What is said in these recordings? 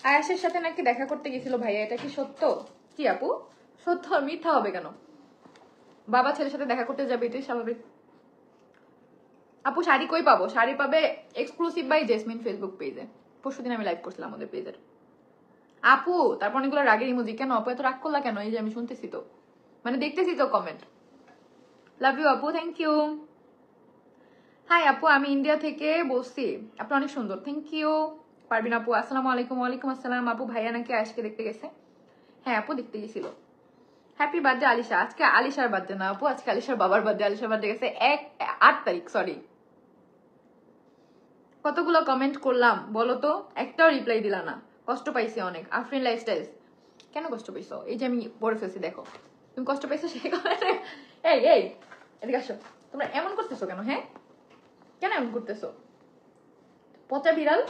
আয়াসের সাথে নাকি দেখা করতে গেছিল ভাইয়া, এটা কি সত্য? কি আপু সত্য? মিথ্যা হবে কেন? বাবা ছেলের সাথে দেখা করতে যাবে, এটাই স্বাভাবিক। আপু শাড়ি কই পাবো? শাড়ি পাবে এক্সক্লুসিভ বাই জেসমিন ফেসবুক পেজে। পরশুদিন আমি লাইভ করছিলাম ওদের পেজের। আপু তারপর অনেকগুলো রাগের ইমোজি। কেন আপু এত রাগ করলা কেন? এই যে আমি শুনতেছি তো, মানে দেখতেছি তো কমেন্ট। লাভ ইউ আপু, থ্যাংক ইউ। হাই আপু, আমি ইন্ডিয়া থেকে বলছি, আপনি অনেক সুন্দর, থ্যাংক ইউ। পারবিন আপু আসসালামু আলাইকুম। ওয়ালাইকুম আসসালাম। আপু ভাইয়া নাকি আয়েশকে দেখতে গেছে? হ্যাঁ আপু দেখতে গেছিল। Happy birthday Alisha. আজকে আলিশার বার্থডে না আপু, আজকে আলিশার বাবার বার্থডে। আলিশার বার্থডে গেছে 8 তারিখ, সরি। কতগুলো কমেন্ট করলাম বলো তো, একটাও রিপ্লাই দিলা না। কষ্ট পাইছি অনেক। আফরিন লাইফস্টাইল, কেন কষ্ট পাইছো? এই যে আমি পড়ে ফেলছি, দেখো তুমি কষ্ট পাইছো সেই কমেন্টে। এই এই এদিকে আসো। তোমরা এমন করতেছো কেন? হ্যাঁ কেন এমন করতেছো? পচা বিড়াল।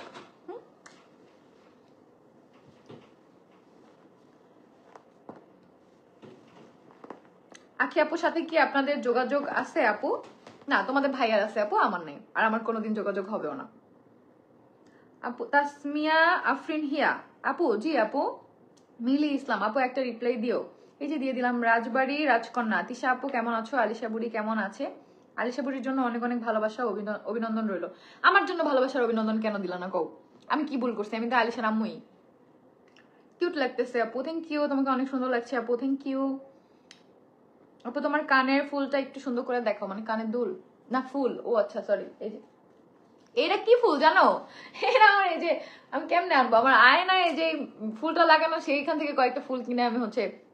আখি আপুর সাথে কি আপনাদের যোগাযোগ আছে আপু? না, তোমাদের ভাইয়ার আছে আপু, আমার নেই। আর আমার কোনোদিন যোগাযোগ হবেও না আপু। তাসমিয়া আফরিন হিয়া আপু, জি আপু। মিলি ইসলাম আপু, একটা রিপ্লাই দিও। এই যে দিয়ে দিলাম। রাজবাড়ি রাজকন্যা তিশা আপু কেমন আছো? আলিশা বুড়ি কেমন আছে? আলিশা বুড়ির জন্য অনেক অনেক ভালোবাসা, অভিনন্দন রইল। আমার জন্য ভালোবাসার অভিনন্দন কেন দিলা না কও? আমি কি ভুল করছি? আমি তো আলিশার আম্মুই। কিউট লাগতেছে আপু, থ্যাংক ইউ। তোমাকে অনেক সুন্দর লাগছে আপু, থ্যাংক ইউ। আপু তোমার কানের ফুলটা একটু সুন্দর করে দেখো, মানে কানের দুল না ফুল, ও আচ্ছা সরি। এই যে এটা কি ফুল জানো? এটা আমার, এই যে আমি কেমনে আনবো, আমার আয়নায় যে ফুলটা লাগানো, সেইখান থেকে কয়েকটা ফুল কিনে আমি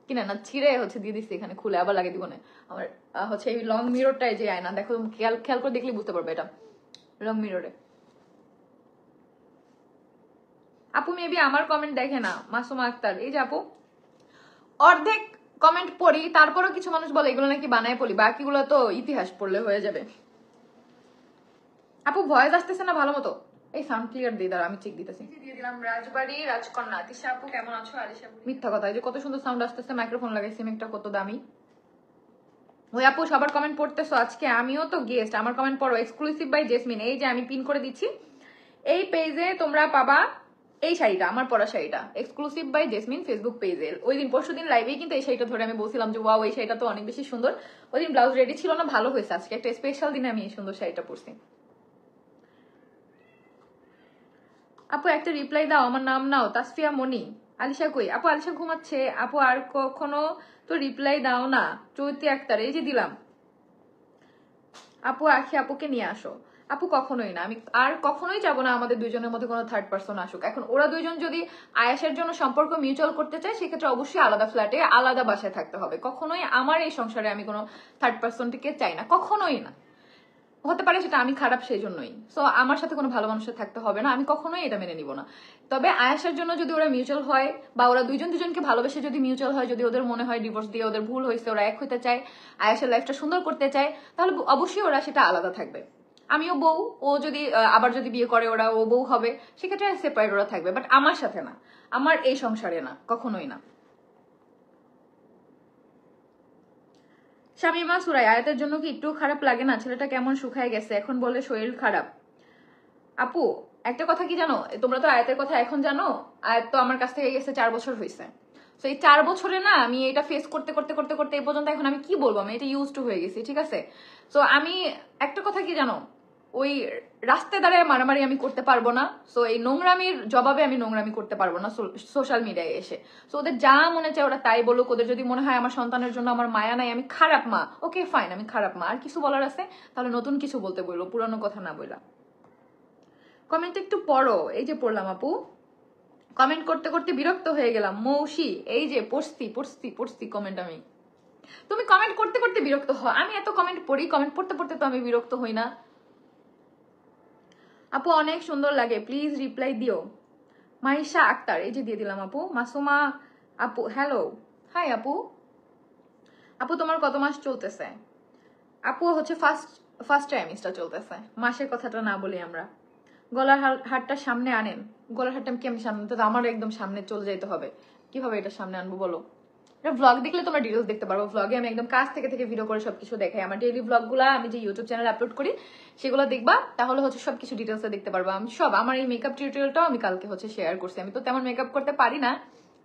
কিনে না ছিঁড়ে দিয়ে দিচ্ছি এখানে, খুলে আবার লাগিয়ে দিব না। আমার হচ্ছে এই লং মিররটাই, যে আয়না দেখো, খেয়াল করে দেখলে বুঝতে পারবে, এটা লং মিররে। আপু মেবি আমার কমেন্ট দেখে না। মাসুমা আক্তার, এই যে আপু অর্ধেক কমেন্ট পড়ি, তারপরও কিছু মানুষ বলে এগুলো নাকি বানায় পড়ি, বাকিগুলো তো ইতিহাস পড়লে হয়ে যাবে। আপু ভয়েস আসতেছে না ভালো মতো? এই সাউন্ড ক্লিয়ার দিয়ে দাঁড়া, আমি চেক দিতেছি। দিয়ে দিলাম। রাজবাড়ি রাজকন্যা তিশা আপু কেমন আছো? আলিশা মিথ্যা কথা, এই যে কত সুন্দর সাউন্ড আসতেছে, মাইক্রোফোন লাগাইছি আমি একটা, কত দামি। ওই আপু সবার কমেন্ট পড়তেছো আজকে? আমিও তো গেস্ট, আমার কমেন্ট পড়ো। এক্সক্লুসিভ বাই জেসমিন, এই যে আমি পিন করে দিচ্ছি এই পেজে, তোমরা পাবা এই শাড়িটা, আমার পরা শাড়িটা, এক্সক্লুসিভ বাই জেসমিন ফেসবুক পেজে। ওই দিন পরশুদিন লাইভেই কিন্তু এই শাড়িটা ধরে আমি বলছিলাম যে ওয়াও এই শাড়িটা তো অনেক বেশি সুন্দর। ওই দিন ব্লাউজ রেডি ছিল না, ভালো হয়েছে, আজকে একটা স্পেশাল দিনে আমি এই সুন্দর শাড়িটা পরছি। আপু একটা রিপ্লাই দাও, আমার নাম নাও। তাসফিয়া মনি। আলিশা কই? আপু আলিশা ঘুমাচ্ছে আপু, আর কখনো তো রিপ্লাই দাও না। চৈতি আক্তার, এই যে দিলাম। আপু আখি আপুকে নিয়ে আসো। আপু কখনোই না, আমি আর কখনোই যাবো না আমাদের দুইজনের মধ্যে কোনো থার্ড পার্সন আসুক। এখন ওরা দুইজন যদি আয়েশের জন্য সম্পর্ক মিউচুয়াল করতে চায়, সেক্ষেত্রে অবশ্যই আলাদা ফ্ল্যাটে আলাদা বাসায় থাকতে হবে। কখনোই আমার এই সংসারে আমি কোনো থার্ড পার্সনটিকে চাই না, কখনোই না। হতে পারে সেটা আমি খারাপ সেই জন্যই, সো আমার সাথে কোনো ভালো মানুষের থাকতে হবে না, আমি কখনোই এটা মেনে নিব না। তবে আয়েশার জন্য যদি ওরা মিউচুয়াল হয়, বা ওরা দুজনকে ভালোবেসে যদি মিউচুয়াল হয়, যদি ওদের মনে হয় ডিভোর্স দিয়ে ওদের ভুল হয়েছে, ওরা এক হতে চায়, আয়েশার লাইফটা সুন্দর করতে চায়, তাহলে অবশ্যই ওরা সেটা আলাদা থাকবে। আমিও বউ, ও যদি আবার যদি বিয়ে করে ও বউ হবে, সেক্ষেত্রে সেপারেট ওরা থাকবে, বাট আমার সাথে না, আমার এই সংসারে না, কখনোই না। শামিমা সুরাই, আয়াতের জন্য কি একটু খারাপ লাগে না? ছেলেটা কেমন শুকায় গেছে, এখন বলে শরীর খারাপ। আপু একটা কথা কি জানো, তোমরা তো আয়াতের কথা এখন জানো, আয়াত তো আমার কাছ থেকে গেছে 4 বছর হয়েছে। তো এই 4 বছরে না আমি এটা ফেস করতে করতে করতে করতে এই পর্যন্ত এখন আমি কি বলবো, আমি এটা ইউজ টু হয়ে গেছি, ঠিক আছে? তো আমি একটা কথা কি জানো, ওই রাস্তায় দাঁড়ায় মারামারি আমি করতে পারবো না। সো এই নোংরামির জবাবে আমি নোংরামি করতে পারবো না সোশ্যাল মিডিয়ায় এসে। সো ওদের যা মনে চায় ওরা তাই বলুক। ওদের যদি মনে হয় আমার সন্তানের জন্য আমার মায়া নাই, আমি খারাপ মা, ওকে ফাইন, আমি খারাপ মা। আর কিছু বলার আছে তাহলে নতুন কিছু বলতে বললো, পুরানো কথা না বললা। কমেন্ট একটু পড়ো। এই যে পড়লাম আপু, কমেন্ট করতে করতে বিরক্ত হয়ে গেলাম। মৌসি, এই যে পড়ছি কমেন্ট আমি। তুমি কমেন্ট করতে করতে বিরক্ত হও, আমি এত কমেন্ট পড়ি, কমেন্ট পড়তে পড়তে তো আমি বিরক্ত হই না। আপু অনেক সুন্দর লাগে, প্লিজ রিপ্লাই দিও। মাইশা আক্তার, এই যে দিয়ে দিলাম আপু। মাসুমা আপু, হ্যালো, হাই আপু। আপু তোমার কত মাস চলতেছে? আপু হচ্ছে ফার্স্ট ট্রাইমিস্টার চলতেছে। মাসের কথাটা না বলি আমরা। গলার হারটা সামনে আনেন। গলার হারটা আমি কেমন সামনে, তো আমার একদম সামনে চলে যেতে হবে, কিভাবে এটা সামনে আনবো বলো? এটা ব্লগ দেখলে তোমরা ডিটেলস দেখতে পারবো। ব্লগে আমি একদম কাছ থেকে ভিডিও করে সবকিছু দেখাই। আমার ডেইলি ব্লগগুলো আমি যে ইউটিউব চ্যানেলে আপলোড করি সেগুলো দেখবা, তাহলে হচ্ছে সবকিছু ডিটেলসে দেখতে পারবা। আমি সব আমার এই মেকআপ টিউটোরিয়ালটাও আমি কালকে হচ্ছে শেয়ার করছি। আমি তো তেমন মেকআপ করতে পারি না,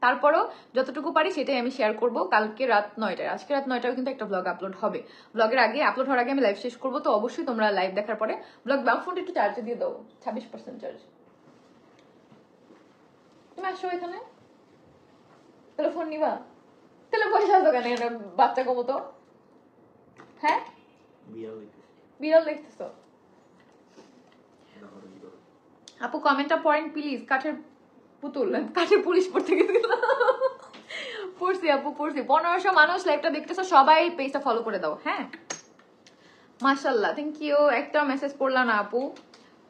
তারপরও যতটুকু পারি সেটাই আমি শেয়ার করব কালকে রাত 9টায়। আজকে রাত 9টায় কিন্তু একটা ব্লগ আপলোড হবে। ব্লগের আগে আপলোড হওয়ার আগে আমি লাইভ শেষ করবো, তো অবশ্যই তোমরা লাইভ দেখার পরে ব্লগ ফোনটা একটু চার্জে দিয়ে দাও, 26% চার্জ। তুমি আসো এখানে, তাহলে ফোন নিবা, তাহলে বসে আসো কেন? এটা বাচ্চা কমো তো। হ্যাঁ বিড়াল দেখতেছো? আপু কমেন্টটা পড়েন প্লিজ। কাঠের পুতুল, কাঠের পুলিশ পড়তে গেছিল। পড়ছি আপু পড়ছি। 1500 মানুষ লাইভটা দেখতেছো, সবাই পেজটা ফলো করে দাও। হ্যাঁ মাশাআল্লাহ, থ্যাংক ইউ। একটা মেসেজ পড়লাম না আপু,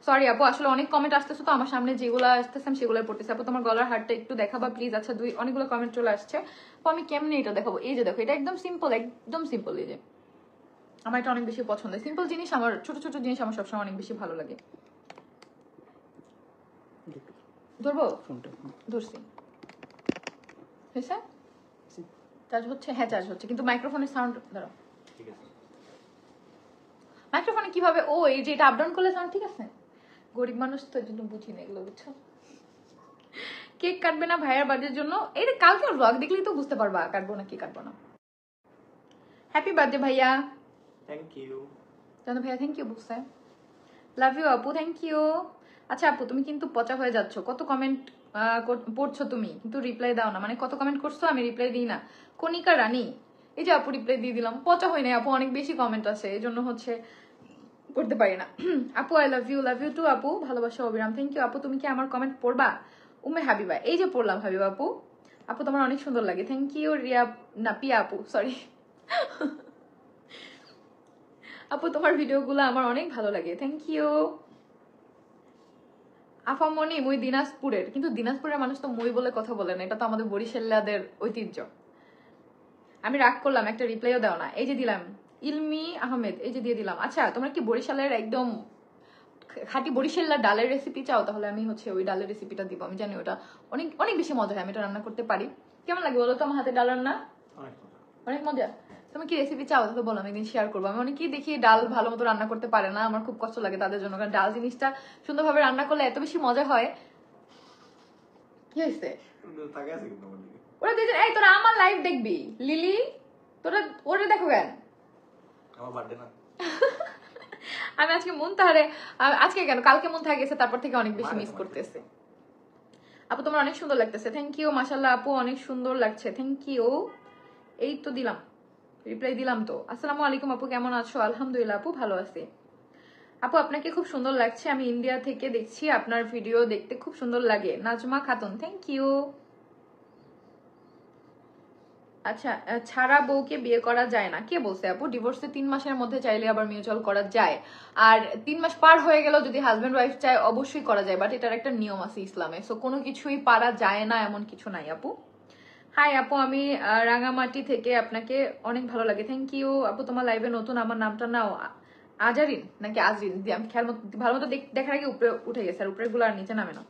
সরি আপু, আসলে অনেক কমেন্ট আসতেছে তো আমার সামনে, যেগুলো আসতেছে আমি সেগুলো পড়তেছি। আপু তোমার গলার হারটা একটু দেখাবা প্লিজ। আচ্ছা অনেকগুলো কমেন্ট চলে আসছে, তো আমি কেমনে এটা দেখাবো? এই যে দেখো, এটা একদম সিম্পল, একদম সিম্পল। এই যে আমার এটা অনেক বেশি পছন্দ, সিম্পল জিনিস, আমার ছোট ছোট জিনিস আমার সবসময় অনেক বেশি ভালো লাগে। ধরবো? ধরছি। হয়েছে? চার্জ হচ্ছে? হ্যাঁ চার্জ হচ্ছে, কিন্তু মাইক্রোফোনের সাউন্ড ধরো। মাইক্রোফোনে কিভাবে? ও এই যে এটা আপ ডাউন করলে সাউন্ড ঠিক আছে। গরিব মানুষ তো এর জন্য বুঝি না এগুলো, বুঝছো? কেক কাটবে না ভাইয়ার বার্থডের জন্য? এটা কালকে ব্লগ দেখলেই তো বুঝতে পারবা কাটবো না কি কাটবো না। হ্যাপি বার্থডে ভাইয়া। থ্যাংক ইউ জানো ভাইয়া, থ্যাংক ইউ বুঝছে। লাভ ইউ আপু, থ্যাংক ইউ। আচ্ছা আপু তুমি কিন্তু পচা হয়ে যাচ্ছ, কত কমেন্ট পড়ছো তুমি কিন্তু রিপ্লাই দাও না, মানে কত কমেন্ট করছো আমি রিপ্লাই দিই না। কণিকা রানী, এই যে আপু রিপ্লাই দিয়ে দিলাম। পচা হয় না আপু, অনেক বেশি কমেন্ট আছে, এই জন্য হচ্ছে করতে পারি না। আপু আই লাভ ইউ টু আপু, ভালোবাসা অবিরাম। থ্যাংক ইউ আপু। তুমি কি আমার কমেন্ট পড়বা? উমে হাবিবা, এই যে পড়লাম হাবিবা আপু। আপু তোমার অনেক সুন্দর লাগে, থ্যাংক ইউ। রিয়া না পিয়া আপু, সরি। আপু তোমার ভিডিওগুলো আমার অনেক ভালো লাগে, থ্যাংক ইউ। আফামনি, মুই দিনাজপুরের, কিন্তু দিনাজপুরের মানুষ তো মুই বলে কথা বলে না, এটা তো আমাদের বরিশালাদের ঐতিহ্য। আমি রাগ করলাম, একটা রিপ্লাইও দাও না। এই যে দিলাম। ইলমি আহমেদ, এই যে দিয়ে দিলাম। আচ্ছা তোমরা কি বরিশালের একদম খাঁটি বরিশালের ডালের রেসিপি চাও? তাহলে আমি হচ্ছে ওই ডালের রেসিপিটা দিব। আমি জানি ওটা অনেক অনেক বেশি মজা হয়, আমি এটা রান্না করতে পারি। কেমন লাগে বলো তো আমার হাতে ডাল রান্না? অনেক মজা। তুমি কি রেসিপি চাও তাহলে বলো, আমি একদিন শেয়ার করবো। আমি অনেকেই দেখি ডাল ভালো মতো রান্না করতে পারে না, আমার খুব কষ্ট লাগে তাদের জন্য, কারণ ডাল জিনিসটা সুন্দরভাবে রান্না করলে এত বেশি মজা হয়। কি হয়েছে? ওরা দুজন, এই তোরা আমার লাইভ দেখবি? লিলি তোরা ওরে দেখো কেন? আমার বার্থডে না। আমি আজকে মুনতাহারে, আজকে কেন কালকে মুনতাহা গেছে, তারপর থেকে অনেক বেশি মিস করতেছে। আপু তোমার অনেক সুন্দর লাগতেছে, থ্যাংক ইউ। মাশাআল্লাহ আপু অনেক সুন্দর লাগছে, থ্যাংক ইউ। এই তো দিলাম, রিপ্লাই দিলাম তো। আসসালামু আলাইকুম আপু, কেমন আছো? আলহামদুলিল্লাহ আপু, ভালো আছি। আপু আপনাকে খুব সুন্দর লাগছে, আমি ইন্ডিয়া থেকে দেখছি, আপনার ভিডিও দেখতে খুব সুন্দর লাগে। Nazma Khatun, thank you. আচ্ছা ছাড়া বউকে বিয়ে করা যায় না, কে বলছে আপু? ডিভোর্সে 3 মাসের মধ্যে চাইলে আবার মিউচুয়াল করা যায়, আর 3 মাস পার হয়ে গেল যদি হাজবেন্ড ওয়াইফ চায় অবশ্যই করা যায়, বাট এটার একটা নিয়ম আছে ইসলামে, সো কোনো কিছুই পারা যায় না এমন কিছু নাই আপু। হাই আপু, আমি রাঙামাটি থেকে, আপনাকে অনেক ভালো লাগে, থ্যাংক ইউ আপু। তোমার লাইভে নতুন, আমার নামটা নাও আজারিন নাকি আজরিন, আমি খেয়াল মতো ভালো মতো দেখার আগে উপরে উঠে গেছে, আর উপরে গুলো আর নিচে নামে না।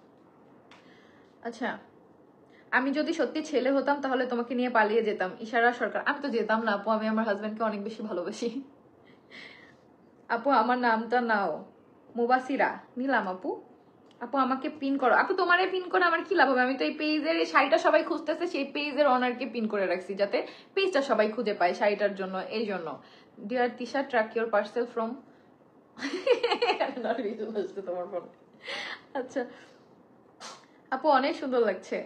আচ্ছা, আমি যদি সত্যি ছেলে হতাম তাহলে তোমাকে নিয়ে পালিয়ে যেতাম, ইশারা সরকার। আমি তো যেতাম না আপু, আমি আমার হাজবেন্ডকে অনেক বেশি ভালোবাসি। আপু আমার নামটা নাও, মুবাসিরা। নিলাম আপু। আপু আমাকে পিন করো। আপু তোমারে পিন করে আমার কি লাভ হবে? আমি তো এই পেজের এই শাড়িটা সবাই খুঁজতেছে, সেই পেজের অনারকে পিন করে রাখছি যাতে পেজটা সবাই খুঁজে পায় শাড়িটার জন্য, এই জন্য। Dear Tisha, track your parcel from তোমার ফোন। আচ্ছা আপু অনেক সুন্দর লাগছে,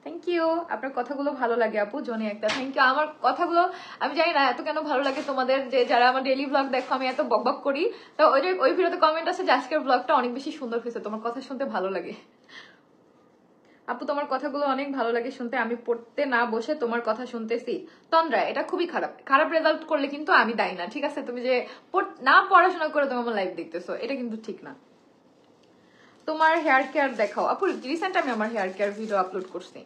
থ্যাংক ইউ। আপনার কথাগুলো ভালো লাগে আপু, জনি একটা, থ্যাংক ইউ। আমার কথাগুলো আমি জানি না এত কেন ভালো লাগে তোমাদের, যে যারা আমার ডেইলি ব্লগ দেখো আমি এত বকবক করি, তো ওই ভিডিওতে কমেন্ট আছে যে আজকের ব্লগটা অনেক বেশি সুন্দর হয়েছে, তোমার কথা শুনতে ভালো লাগে। আপু তোমার কথাগুলো অনেক ভালো লাগে শুনতে, আমি পড়তে না বসে তোমার কথা শুনতেছি। তন্দ্রা, এটা খুবই খারাপ, খারাপ রেজাল্ট করলে কিন্তু আমি দায়ী না, ঠিক আছে? তুমি যে না পড়াশোনা করে তুমি আমার লাইভ দেখতেছো, এটা কিন্তু ঠিক না। তোমার হেয়ার কেয়ার দেখাও আপু, রিসেন্ট আমি আমার হেয়ার কেয়ার ভিডিও আপলোড করছি।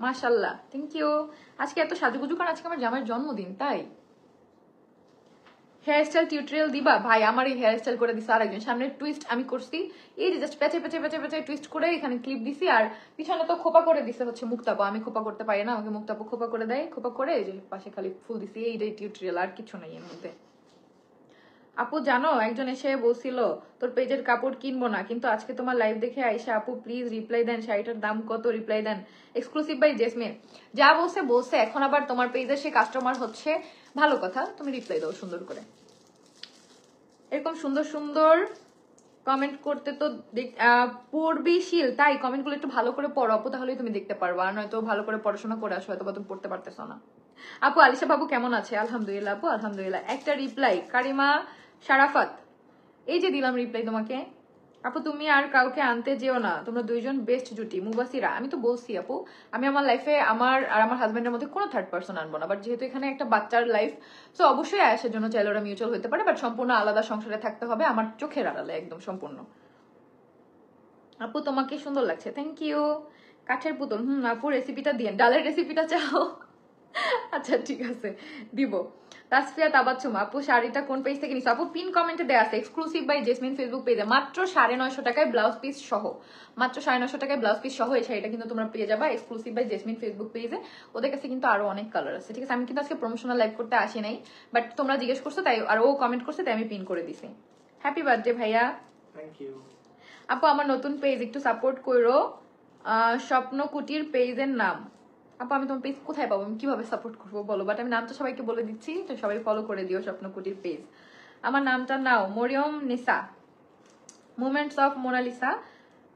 মাশাআল্লাহ, থ্যাংক ইউ। আজকে এত সাজুগুজু, কারণ আজকে আমার জামাইয়ের জন্মদিন, তাই হেয়ার স্টাইল টিউটোরিয়াল দিবা ভাই? আমার এই হেয়ার স্টাইল করে দিছে আরেকজন। সামনের টুইস্ট আমি করছি, এই যে জাস্ট পেঁচে পেঁচে পেঁচে পেঁচে টুইস্ট করে এখানে ক্লিপ দিছি, আর পিছনে তো খোপা করে দিছে হচ্ছে মুক্তাপু। আমি খোপা করতে পারি না, আমাকে মুক্তাপু খোপা করে দেয়। খোপা করে এই যে পাশে খালি ফুল দিছি, এইটাই টিউটোরিয়াল, আর কিছু নাই এর মধ্যে। আপু জানো একজন এসে বলছিল তোর পেজের কাপড় কিনবো না, কিন্তু আজকে তোমার লাইভ দেখে আইসা আপু প্লিজ রিপ্লাই দেন, শাড়িটার দাম কত, রিপ্লাই দেন। Exclusive by Jasmine. যা বলছে বলছে, এখন আবার তোমার পেজে সে কাস্টমার হচ্ছে, ভালো কথা, তুমি রিপ্লাই দাও সুন্দর করে। এরকম সুন্দর সুন্দর কমেন্ট করতে তো পড়বিশীল, তাই কমেন্টগুলো একটু ভালো করে পড়ো আপু, তাহলেই তুমি দেখতে পারবা, আর নয়তো ভালো করে পড়াশোনা করে আসো, হয়তো তুমি পড়তে পারতেছো না। আপু আলিশা বাবু কেমন আছে? আলহামদুলিল্লাহ আপু, আলহামদুলিল্লাহ। একটা রিপ্লাই কারিমা শারাফাত, এই যে দিলাম রিপ্লাই তোমাকে। আপু তুমি আর কাউকে আনতে যেও না, তোমরা দুইজন বেস্ট জুটি। মুবাসিরা, আমি তো বলছি আপু আমি আমার লাইফে আমার আর আমার হাজবেন্ডের মধ্যে কোনো থার্ড পার্সন আনবো না, বাট যেহেতু এখানে একটা বাচ্চার লাইফ, তো অবশ্যই আয়াসের জন্য চাইলে ওরা মিউচুয়াল হতে পারে, বাট সম্পূর্ণ আলাদা সংসারে থাকতে হবে, আমার চোখের আড়ালে একদম সম্পূর্ণ। আপু তোমাকে সুন্দর লাগছে, থ্যাংক ইউ। কাঠের পুতুল, আপু রেসিপিটা দিয়ে, ডালের রেসিপিটা চাও? আচ্ছা ঠিক আছে, দিব। তাসফিয়া তাবাচ্চুম, আপু শাড়িটা কোন পেজ থেকে নিছো? আপু পিন কমেন্টে দেয়া আছে, এক্সক্লুসিভ বাই জেসমিন ফেসবুক পেজে, মাত্র 950 টাকায় ব্লাউজ পিস সহ, মাত্র 950 টাকায় ব্লাউজ পিস সহ এই শাড়িটা কিন্তু তোমরা পেয়ে যাবা এক্সক্লুসিভ বাই জেসমিন ফেসবুক পেজে। ওদের কাছে কিন্তু আরো অনেক কালার আছে, ঠিক আছে? আমি কিন্তু আজকে প্রমোশনাল লাইভ করতে আসি নাই, বাট তোমরা জিজ্ঞেস করছো তাই, আর ও কমেন্ট করছে তাই আমি পিন করে দিছি। হ্যাপি বার্থডে ভাইয়া। Thank you. আপু আমার নতুন পেজ একটু সাপোর্ট করো, স্বপ্ন কুটির পেজের নাম। আপু আমি তোমার পেজ কোথায় পাবো, আমি কিভাবে সাপোর্ট করবো বলো? বাট আমি নামটা সবাইকে বলে দিচ্ছি, তো সবাই ফলো করে দিও স্বপ্ন কুটির পেজ। আমার নামটা নাও, মরিয়ম নিসা, মুমেন্টস অফ মোনালিসা।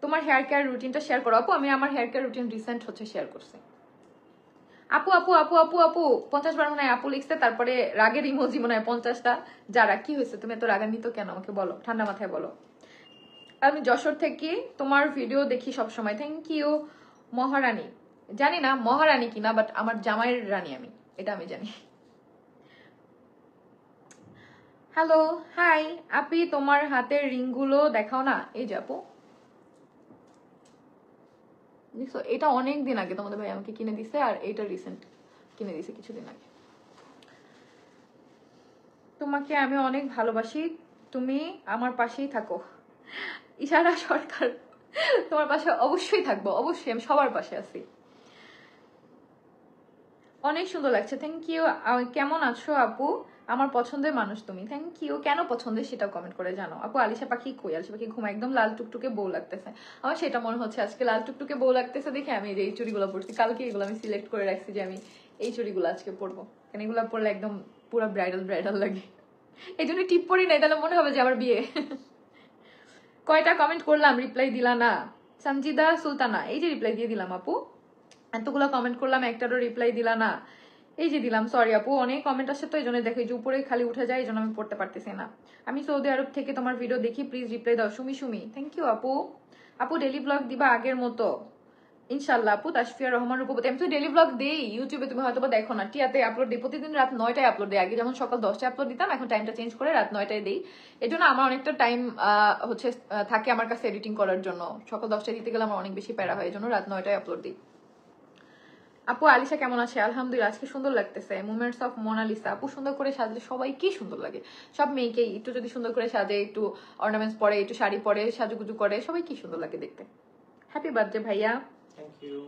তোমার হেয়ার কেয়ার রুটিনটা শেয়ার করো। আপু আমি আমার হেয়ার কেয়ার রুটিন রিসেন্ট হচ্ছে শেয়ার করছি। আপু আপু আপু আপু আপু 50 বার মনে হয় আপু লিখছে, তারপরে রাগের ইমোজি মনে হয় 50টা। যারা কি হয়েছে, তুমি এত রাগান্বিত কেন আমাকে বলো, ঠান্ডা মাথায় বলো। আমি যশোর থেকে তোমার ভিডিও দেখি সবসময়, থ্যাংক ইউ। মহারানী, জানি না মহারানী কিনা, বাট আমার জামাইয়ের রানী আমি, এটা আমি জানি। হ্যালো হাই আপি, তোমার হাতের রিংগুলো দেখাও না। এই যে আপু দেখছো, এটা অনেক দিন আগে তোমাদের ভাই আমাকে কিনে দিছে, আর এটা রিসেন্ট কিনে দিছে কিছুদিন আগে। তোমাকে আমি অনেক ভালোবাসি, তুমি আমার পাশেই থাকো। ইশারা সরকার, তোমার পাশে অবশ্যই থাকবো, অবশ্যই, আমি সবার পাশে আছি। অনেক সুন্দর লাগছে, থ্যাংক ইউ। কেমন আছো আপু? আমার পছন্দের মানুষ তুমি, থ্যাংক ইউ। কেন পছন্দের সেটাও কমেন্ট করে জানো। আপু আলিশা পাখি কই? আলিশা পাখি ঘুমা, একদম লাল টুকটুকে বউ লাগতেছে আমার, সেটা মনে হচ্ছে আজকে লাল টুকটুকে বউ লাগতেছে দেখে আমি এই চুড়িগুলো পরছি। কালকে এগুলো আমি সিলেক্ট করে রাখছি যে আমি এই চুড়িগুলো আজকে পরবো, কারণ এগুলো পরলে একদম পুরো ব্রাইডাল ব্রাইডাল লাগে, এই জন্য টিপ পরি নাই, তাহলে মনে হবে যে আমার বিয়ে। কয়টা কমেন্ট করলাম রিপ্লাই দিলা না? সঞ্জিদা সুলতানা, এই যে রিপ্লাই দিয়ে দিলাম আপু। এতগুলো কমেন্ট করলাম, একটারও রিপ্লাই দিলা না। এই যে দিলাম, সরি আপু, অনেক কমেন্ট আসে তো এই জন্য দেখো, এই যে উপরে খালি উঠে যায়, এই জন্য আমি পড়তে পারতেছি না। আমি সৌদি আরব থেকে তোমার ভিডিও দেখি, প্লিজ রিপ্লাই দাও। সুমি সুমি, থ্যাংক ইউ আপু। আপু ডেলি ব্লগ দিবা আগের মতো? ইনশাল্লাহ আপু। তাসফিয়া রহমান রূপবতী, আমি তো ডেলি ব্লগ দেই ইউটিউবে, তুমি হয়তো দেখো না। টিয়াতে আপলোড দিই, প্রতিদিন রাত 9টায় আপলোড দিই। আগে যেমন সকাল 10টায় আপলোড দিতাম, এখন টাইমটা চেঞ্জ করে রাত 9টায় দিই। এই জন্য আমার অনেকটা টাইম হচ্ছে থাকে আমার কাছে এডিটিং করার জন্য। সকাল 10টায় দিতে গেলে আমার অনেক বেশি প্যারা হয়, এই জন্য রাত 9টায় আপলোড দিই। আপু আলিশা কেমন আছে? আলহামদুলিল্লাহ, আজকে সুন্দর লাগতেছে। মুমেন্টস অফ মোনালিসা, আপু সুন্দর করে সাজলে সবাই কি সুন্দর লাগে, সব মেয়েকেই একটু যদি সুন্দর করে সাজে, একটু অর্নামেন্টস পরে, একটু শাড়ি পরে, সাজুগুজু করে, সবাই কি সুন্দর লাগে দেখতে। হ্যাপি বার্থডে ভাইয়া। Thank you.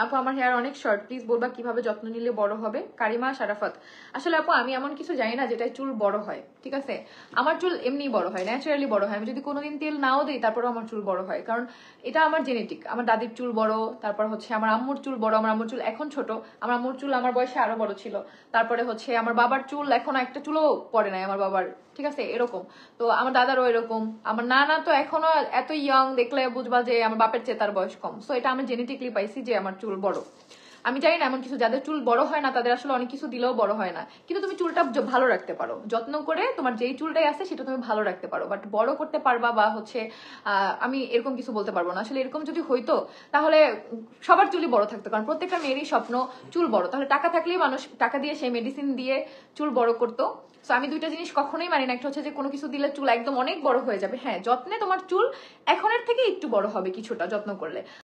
আপু আমার হেয়ার অনেক শর্ট, প্লিজ বলবা কিভাবে যত্ন নিলে বড় হবে। কারিমা শারাফাত, আসলে আপু আমি এমন কিছু জানি না যেটাই চুল বড় হয়, ঠিক আছে? আমার চুল এমনি বড় হয়, ন্যাচারালি বড় হয়। আমি যদি কোনোদিন তেল নাও দিই তারপরেও আমার চুল বড় হয়, কারণ এটা আমার জেনেটিক। আমার দাদির চুল বড়, তারপর হচ্ছে আমার আম্মুর চুল বড়। আমার আম্মুর চুল এখন ছোট, আমার আম্মুর চুল আমার বয়সে আরো বড় ছিল। তারপরে হচ্ছে আমার বাবার চুল এখন একটা চুলও পড়ে নাই আমার বাবার, ঠিক আছে? এরকম। তো আমার দাদারও এরকম। আমার নানা তো এখনো এত ইয়ং, দেখলে বুঝবা যে আমার বাপের চেয়ে তার বয়স কম। সো এটা আমি জেনেটিকলি পাইছি যে আমার চুল বড়। আমি জানি না এমন কিছু, যাদের চুল বড় হয় না তাদের আসলে অনেক কিছু দিলেও বড় হয় না, কিন্তু তুমি চুলটা ভালো রাখতে পারো, যত্ন করে তোমার যেই চুলটাই আছে সেটা তুমি ভালো রাখতে পারো, বাট বড় করতে পারবা বা হচ্ছে আমি এরকম কিছু বলতে পারবো না। আসলে এরকম যদি হইতো তাহলে সবার চুলই বড় থাকতো, কারণ প্রত্যেকটা মেয়েরই স্বপ্ন চুল বড়। তাহলে টাকা থাকলেই মানুষ টাকা দিয়ে সেই মেডিসিন দিয়ে চুল বড় করতো। তো আমি দুইটা জিনিস কখনোই মানি না, একটা হচ্ছে যে কোনো কিছু দিলে চুল একদম অনেক বড় হয়ে যাবে। হ্যাঁ, যত্নে তোমার চুল এখনের থেকে একটু বড় হবে কিছুটা, যত্ন করলে।